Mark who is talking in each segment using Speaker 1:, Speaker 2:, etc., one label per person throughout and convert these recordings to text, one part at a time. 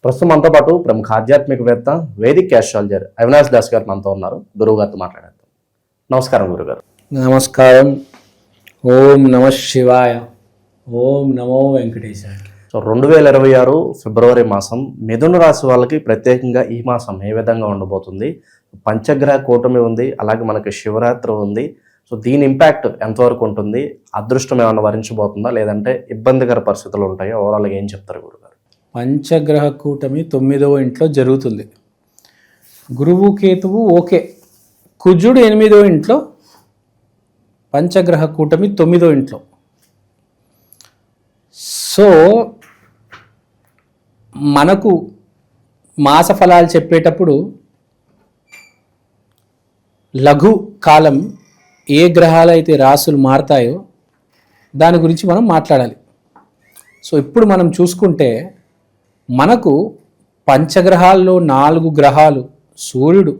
Speaker 1: ప్రస్తుతం మనతో పాటు ప్రముఖ ఆధ్యాత్మికవేత్త వేదిక్ ఆస్ట్రాలజర్ అవినాష్ దాస్ గారు మనతో ఉన్నారు. గురువు గారితో మాట్లాడేద్దాం. నమస్కారం గురుగారు.
Speaker 2: నమస్కారం. ఓం నమ శివాయ. ఓం నమో వెంకటేశాయ.
Speaker 1: సో 2026 ఫిబ్రవరి మాసం మిథున రాశి వాళ్ళకి ప్రత్యేకంగా ఈ మాసం ఏ విధంగా ఉండబోతుంది? పంచగ్రహ కూటమి ఉంది, అలాగే మనకి శివరాత్రి ఉంది. సో దీని ఇంపాక్ట్ ఎంతవరకు ఉంటుంది? అదృష్టం ఏమైనా వరించబోతుందా, లేదంటే ఇబ్బందికర పరిస్థితులు ఉంటాయో? ఓవరాల్గా ఏం చెప్తారు గురుగారు?
Speaker 2: పంచగ్రహ కూటమి 9వ ఇంట్లో జరుగుతుంది. గురువు కేతువు ఓకే, కుజుడు 8వ ఇంట్లో, పంచగ్రహ కూటమి 9వ ఇంట్లో. సో మనకు మాస ఫలాలు చెప్పేటప్పుడు లఘు కాలం ఏ గ్రహాలైతే రాసులు మారతాయో దాని గురించి మనం మాట్లాడాలి. సో ఇప్పుడు మనం చూసుకుంటే మనకు పంచగ్రహాల్లో 4 గ్రహాలు, సూర్యుడు,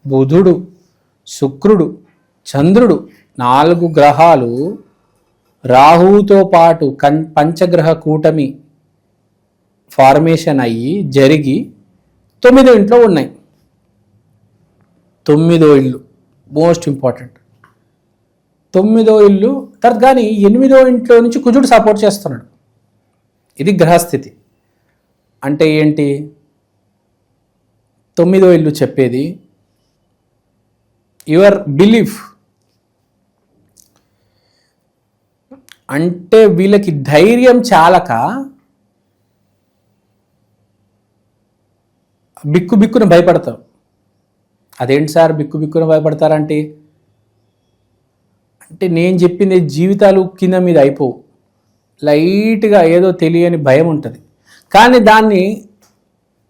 Speaker 2: బుధుడు, శుక్రుడు, చంద్రుడు, 4 గ్రహాలు రాహువుతో పాటు పంచగ్రహ కూటమి ఫార్మేషన్ అయ్యి జరిగి 9వ ఇంట్లో ఉన్నాయి. 9వ ఇల్లు మోస్ట్ ఇంపార్టెంట్. 9వ ఇల్లు తర్వాత కానీ 8వ ఇంట్లో నుంచి కుజుడు సపోర్ట్ చేస్తున్నాడు. ఇది గ్రహస్థితి. అంటే ఏంటి? 9వ ఇల్లు చెప్పేది యువర్ బిలీఫ్. అంటే వీళ్ళకి ధైర్యం చాలక బిక్కున భయపడతారు. అదేంటి సార్ బిక్కున భయపడతారంటే, అంటే నేను చెప్పింది జీవితాలు కింద మీద అయిపోవు. లైట్గా ఏదో తెలియని భయం ఉంటుంది. కానీ దాన్ని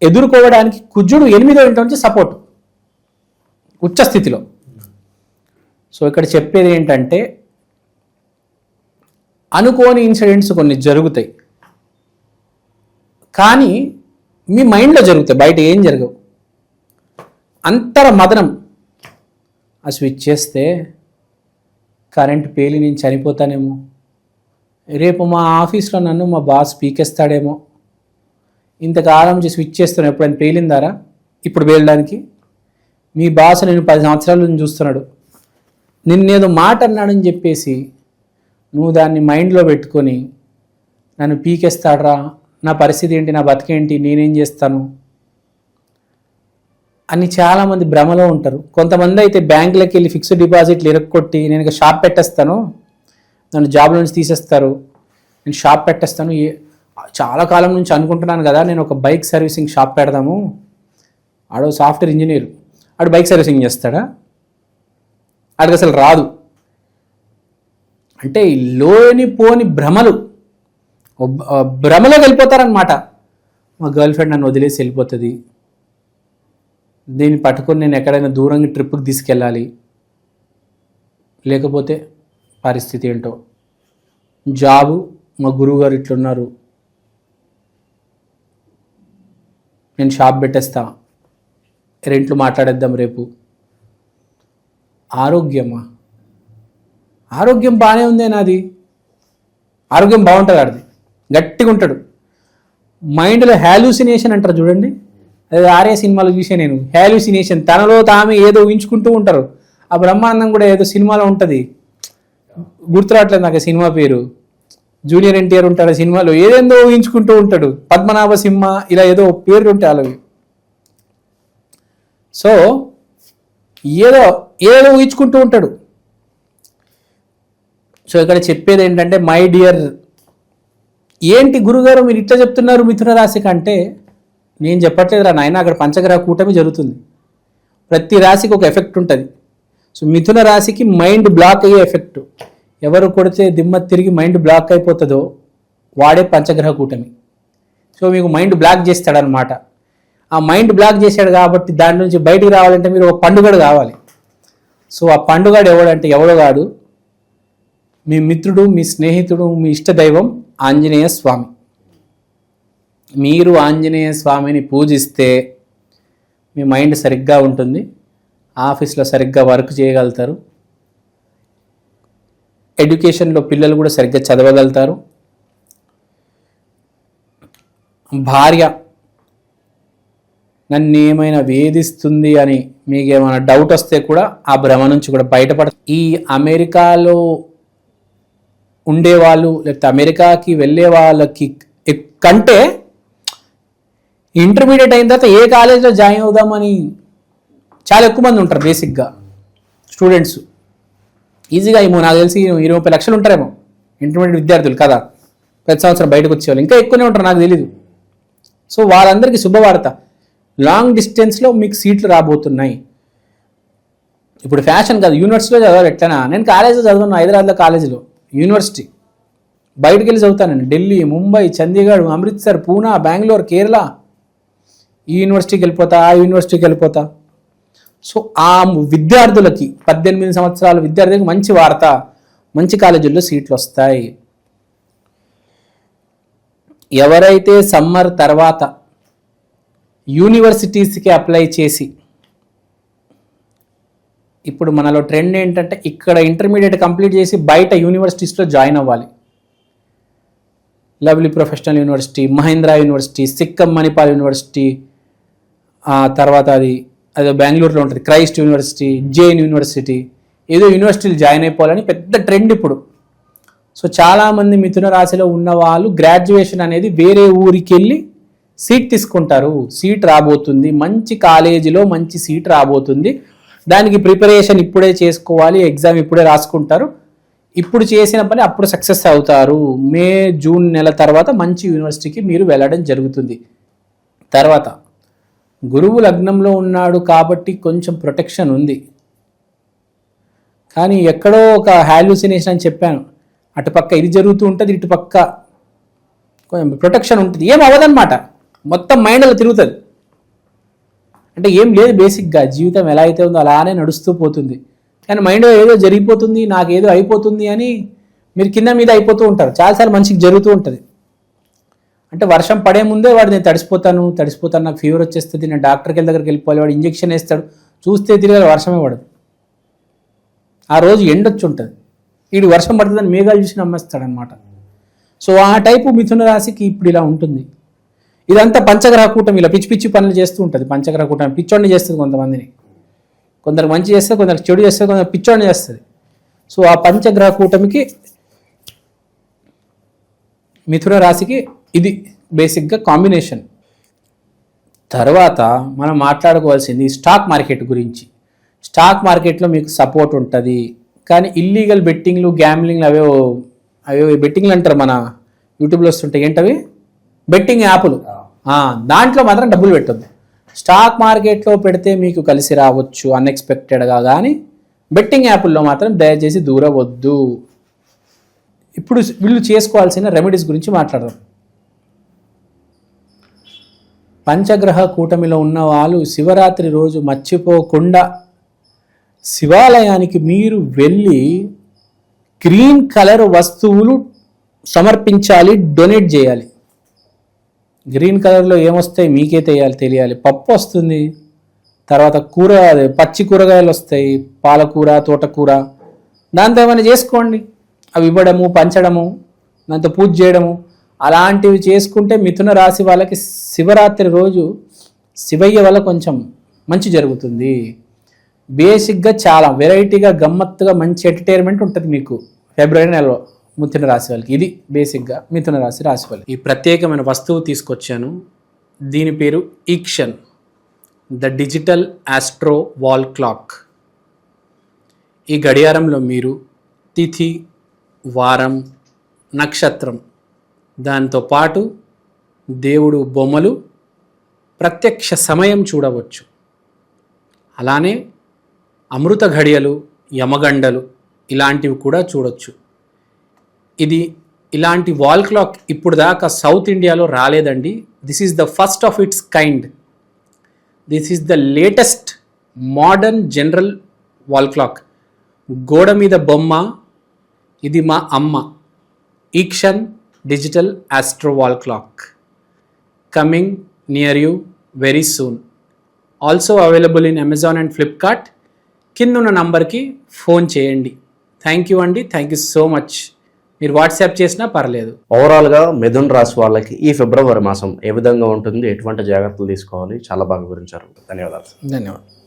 Speaker 2: ఎదుర్కోవడానికి కుజుడు 8వ ఇంటి నుంచి సపోర్ట్ ఉచ్చస్థితిలో. సో ఇక్కడ చెప్పేది ఏంటంటే అనుకోని ఇన్సిడెంట్స్ కొన్ని జరుగుతాయి, కానీ మీ మైండ్లో జరుగుతాయి, బయట ఏం జరగవు. అంతర మదనం. ఆ స్విచ్ చేస్తే కరెంట్ పేలి నేను చనిపోతానేమో, రేపు మా ఆఫీస్లో నన్ను మా బాస్ పీకేస్తాడేమో, ఇంతకాలం స్విచ్ చేస్తాను ఎప్పుడైనా పేలిందారా? ఇప్పుడు పేలడానికి మీ బాస్ నేను 10 సంవత్సరాల నుంచి చూస్తున్నాడు, నిన్నేదో మాట అన్నాడని చెప్పేసి నువ్వు దాన్ని మైండ్లో పెట్టుకొని నన్ను పీకేస్తాడరా, నా పరిస్థితి ఏంటి, నా బతికేంటి, నేనేం చేస్తాను అని చాలామంది భ్రమలో ఉంటారు. కొంతమంది అయితే బ్యాంకులకు వెళ్ళి ఫిక్స్డ్ డిపాజిట్లు ఇరక్కొట్టి నేను ఇక షాప్ పెట్టేస్తాను, నన్ను జాబ్లో నుంచి తీసేస్తారు, నేను షాప్ పెట్టేస్తాను, చాలా కాలం నుంచి అనుకుంటున్నాను కదా నేను ఒక బైక్ సర్వీసింగ్ షాప్ పెడదాము. ఆడో సాఫ్ట్వేర్ ఇంజనీర్, ఆడు బైక్ సర్వీసింగ్ చేస్తాడా? ఆడికి అసలు రాదు. అంటే లోని పోని భ్రమలోకి వెళ్ళిపోతారనమాట. మా గర్ల్ ఫ్రెండ్ నన్ను వదిలేసి వెళ్ళిపోతుంది, దీన్ని పట్టుకొని నేను ఎక్కడైనా దూరంగా ట్రిప్కి తీసుకెళ్ళాలి, లేకపోతే పరిస్థితి ఏంటో, జాబు మా గురువుగారు ఇట్లున్నారు, నేను షాప్ పెట్టేస్తా, రెంట్లు మాట్లాడేద్దాం రేపు. ఆరోగ్యం బాగానే ఉందే నాది, ఆరోగ్యం బాగుంటుంది, ఆడిది గట్టిగా ఉంటాడు. మైండ్లో హ్యాలూసినేషన్ అంటారు చూడండి, అదే ఆర్య సినిమాలో చూసే నేను. హ్యాలూసినేషన్, తనలో తామే ఏదో ఊహించుకుంటూ ఉంటారు. ఆ బ్రహ్మాండం కూడా ఏదో సినిమాలో ఉంటుంది, గుర్తురావట్లేదు నాకు సినిమా పేరు. జూనియర్ ఎన్టీఆర్ ఉంటాడు ఆ సినిమాలో, ఏదేందో ఊహించుకుంటూ ఉంటాడు. పద్మనాభ సింహ ఇలా ఏదో పేర్లు ఉంటాయి అలావి. సో ఏదో ఊహించుకుంటూ ఉంటాడు. సో ఇక్కడ చెప్పేది ఏంటంటే, మై డియర్, ఏంటి గురుగారు మీరు ఇట్లా చెప్తున్నారు మిథున రాశి కంటే? నేను చెప్పట్లేదురా నాయన, అక్కడ పంచగ్రహ కూటమి జరుగుతుంది. ప్రతి రాశికి ఒక ఎఫెక్ట్ ఉంటుంది. సో మిథున రాశికి మైండ్ బ్లాక్ అయ్యే ఎఫెక్ట్. ఎవరు కొడితే దిమ్మ తిరిగి మైండ్ బ్లాక్ అయిపోతుందో వాడే పంచగ్రహ కూటమి. సో మీకు మైండ్ బ్లాక్ చేస్తాడనమాట. ఆ మైండ్ బ్లాక్ చేశాడు కాబట్టి దాని నుంచి బయటికి రావాలంటే మీరు ఒక పండుగడు కావాలి. సో ఆ పండుగడు ఎవడంటే ఎవడో కాదు, మీ మిత్రుడు, మీ స్నేహితుడు, మీ ఇష్టదైవం ఆంజనేయ స్వామి. మీరు ఆంజనేయ స్వామిని పూజిస్తే మీ మైండ్ సరిగ్గా ఉంటుంది, ఆఫీస్లో సరిగ్గా వర్క్ చేయగలుగుతారు, ఎడ్యుకేషన్లో పిల్లలు కూడా సరిగ్గా చదవగలుగుతారు, భార్య నన్ను ఏమైనా వేధిస్తుంది అని మీకు ఏమైనా డౌట్ వస్తే కూడా ఆ భ్రమ నుంచి కూడా బయటపడ. ఈ అమెరికాలో ఉండేవాళ్ళు లేకపోతే అమెరికాకి వెళ్ళే వాళ్ళకి కంటే ఇంటర్మీడియట్ అయిన తర్వాత ఏ కాలేజ్లో జాయిన్ అవుదామని చాలా ఎక్కువ మంది ఉంటారు. బేసిక్గా స్టూడెంట్స్ ఈజీగా ఏమో నాకు తెలిసి 20-30 లక్షలు ఉంటారేమో ఇంటర్మీడియట్ విద్యార్థులు కదా, ప్రతి సంవత్సరం బయటకు వచ్చేవాళ్ళు ఇంకా ఎక్కువనే ఉంటారు, నాకు తెలీదు. సో వాళ్ళందరికీ శుభవార్త, లాంగ్ డిస్టెన్స్లో మీకు సీట్లు రాబోతున్నాయి. ఇప్పుడు ఫ్యాషన్ కాదు, యూనివర్సిటీలో చదవాలి. ఎట్లనా నేను కాలేజీలో చదువున్నాను, హైదరాబాద్లో కాలేజీలో, యూనివర్సిటీ బయటకు వెళ్ళి చదువుతానండి. ఢిల్లీ, ముంబై, చండీగఢ్, అమృత్సర్, పూనా, బెంగళూరు, కేరళ, ఈ యూనివర్సిటీకి వెళ్ళిపోతా, ఆ యూనివర్సిటీకి వెళ్ళిపోతా. సో ఆ విద్యార్థులకి 18 సంవత్సరాల విద్యార్థులకి మంచి వార్త, మంచి కాలేజీల్లో సీట్లు వస్తాయి. ఎవరైతే సమ్మర్ తర్వాత యూనివర్సిటీస్కి అప్లై చేసి, ఇప్పుడు మనలో ట్రెండ్ ఏంటంటే ఇక్కడ ఇంటర్మీడియట్ కంప్లీట్ చేసి బయట యూనివర్సిటీస్లో జాయిన్ అవ్వాలి. Lovely Professional University, Mahendra university, Sikkim Manipal university, తర్వాత అది బెంగళూరులో ఉంటుంది క్రైస్ట్ యూనివర్సిటీ, జైన్ యూనివర్సిటీ, ఏదో యూనివర్సిటీలు జాయిన్ అయిపోవాలని పెద్ద ట్రెండ్ ఇప్పుడు. సో చాలామంది మిథున రాశిలో ఉన్న వాళ్ళు గ్రాడ్యుయేషన్ అనేది వేరే ఊరికి వెళ్ళి సీట్ తీసుకుంటారు. సీట్ రాబోతుంది, మంచి కాలేజీలో మంచి సీట్ రాబోతుంది, దానికి ప్రిపరేషన్ ఇప్పుడే చేసుకోవాలి, ఎగ్జామ్ ఇప్పుడే రాసుకుంటారు. ఇప్పుడు చేసిన పని అప్పుడు సక్సెస్ అవుతారు. మే, జూన్ నెల తర్వాత మంచి యూనివర్సిటీకి మీరు వెళ్ళడం జరుగుతుంది. తర్వాత గురువు లగ్నంలో ఉన్నాడు కాబట్టి కొంచెం ప్రొటెక్షన్ ఉంది, కానీ ఎక్కడో ఒక హాల్యూసినేషన్ అని చెప్పాను, అటుపక్క ఇది జరుగుతూ ఉంటుంది, ఇటుపక్క కొంచెం ప్రొటెక్షన్ ఉంటుంది. ఏం అవ్వదన్నమాట, మొత్తం మైండ్ అలా తిరుగుతుంది. అంటే ఏం లేదు, బేసిక్గా జీవితం ఎలా అయితే ఉందో అలానే నడుస్తూ పోతుంది, కానీ మైండ్లో ఏదో జరిగిపోతుంది, నాకేదో అయిపోతుంది అని మీరు కింద మీద అయిపోతూ ఉంటారు. చాలాసార్లు మనిషికి జరుగుతూ ఉంటుంది. అంటే వర్షం పడే ముందే వాడు నేను తడిసిపోతాను, నాకు ఫీవర్ వచ్చేస్తుంది, నేను డాక్టర్కి దగ్గరికి వెళ్ళిపోవాలి, వాడు ఇంజెక్షన్ వేస్తాడు, చూస్తే తిరిగి వర్షమే పడదు. ఆ రోజు ఎండొచ్చి ఉంటుంది, వీడు వర్షం పడుతుందని మేఘాలు చూసి నమ్మేస్తాడనమాట. సో ఆ టైపు మిథున రాశికి ఇప్పుడు ఇలా ఉంటుంది. ఇదంతా పంచగ్రహ కూటమి ఇలా పిచ్చి పిచ్చి పనులు చేస్తూ ఉంటుంది. పంచగ్రహ కూటమి పిచ్చోడిని చేస్తుంది కొంతమందిని, కొందరు మంచి చేస్తుంది, కొందరు చెడు చేస్తుంది, కొందరు పిచ్చోడిని చేస్తుంది. సో ఆ పంచగ్రహ కూటమికి మిథున రాశికి ఇది బేసిక్గా కాంబినేషన్. తర్వాత మనం మాట్లాడుకోవాల్సింది స్టాక్ మార్కెట్ గురించి. స్టాక్ మార్కెట్లో మీకు సపోర్ట్ ఉంటుంది, కానీ ఇల్లీగల్ బెట్టింగ్లు, గ్యామ్లింగ్లు అవే బెట్టింగ్లు అంటారు, మన యూట్యూబ్లో వస్తుంటాయి. ఏంటవి? బెట్టింగ్ యాప్లు. దాంట్లో మాత్రం డబ్బులు పెట్టొద్దు. స్టాక్ మార్కెట్లో పెడితే మీకు కలిసి రావచ్చు అన్ఎక్స్పెక్టెడ్గా, కానీ బెట్టింగ్ యాప్ల్లో మాత్రం దయచేసి దూరవద్దు. ఇప్పుడు వీళ్ళు చేసుకోవాల్సిన రెమెడీస్ గురించి మాట్లాడదాం. పంచగ్రహ కూటమిలో ఉన్న వాళ్ళు శివరాత్రి రోజు మర్చిపోకుండా శివాలయానికి మీరు వెళ్ళి గ్రీన్ కలర్ వస్తువులు సమర్పించాలి, డొనేట్ చేయాలి. గ్రీన్ కలర్లో ఏమొస్తాయి మీకే తెలియాలి. పప్పు వస్తుంది, తర్వాత పచ్చి కూరగాయలు వస్తాయి, పాలకూర, తోటకూర, దాంతో ఏమైనా చేసుకోండి. అవి ఇవ్వడము, పంచడము, దాంతో పూజ చేయడము, అలాంటివి చేసుకుంటే మిథున రాశి వాళ్ళకి శివరాత్రి రోజు శివయ్య వల్ల కొంచెం మంచి జరుగుతుంది. బేసిక్గా చాలా వెరైటీగా, గమ్మత్తుగా మంచి ఎంటర్టైన్మెంట్ ఉంటుంది మీకు ఫిబ్రవరి నెలలో మిథున రాశి వాళ్ళకి. ఇది బేసిక్గా మిథున రాశి వాళ్ళకి. ఈ ప్రత్యేకమైన వస్తువు తీసుకొచ్చాను, దీని పేరు ఈక్షన్, the digital astro wall clock. ఈ గడియారంలో మీరు తిథి, వారం, నక్షత్రం, దాంతో పాటు దేవుడు బొమ్మలు, ప్రత్యక్ష సమయం చూడవచ్చు. అలానే అమృత ఘడియలు, యమగండలు ఇలాంటివి కూడా చూడొచ్చు. ఇలాంటి వాల్ క్లాక్ ఇప్పుడు దాకా సౌత్ ఇండియాలో రాలేదండి. This is the first of its kind. This is the latest modern general wall clock. గోడ మీద బొమ్మ, ఇది మా అమ్మ. ఈక్షన్ digital astro wall clock coming near you very soon. Also available in Amazon and Flipkart. కింద ఉన్న నంబర్కి ఫోన్ చేయండి. థ్యాంక్ యూ అండి, థ్యాంక్ యూ సో మచ్. మీరు వాట్సాప్ చేసినా పర్లేదు.
Speaker 1: ఓవరాల్గా మిథున్ రాశి వాళ్ళకి ఈ ఫిబ్రవరి మాసం ఏ విధంగా ఉంటుంది, ఎటువంటి జాగ్రత్తలు తీసుకోవాలి, చాలా బాగా వివరించారు. ధన్యవాదాలు.
Speaker 2: ధన్యవాదాలు.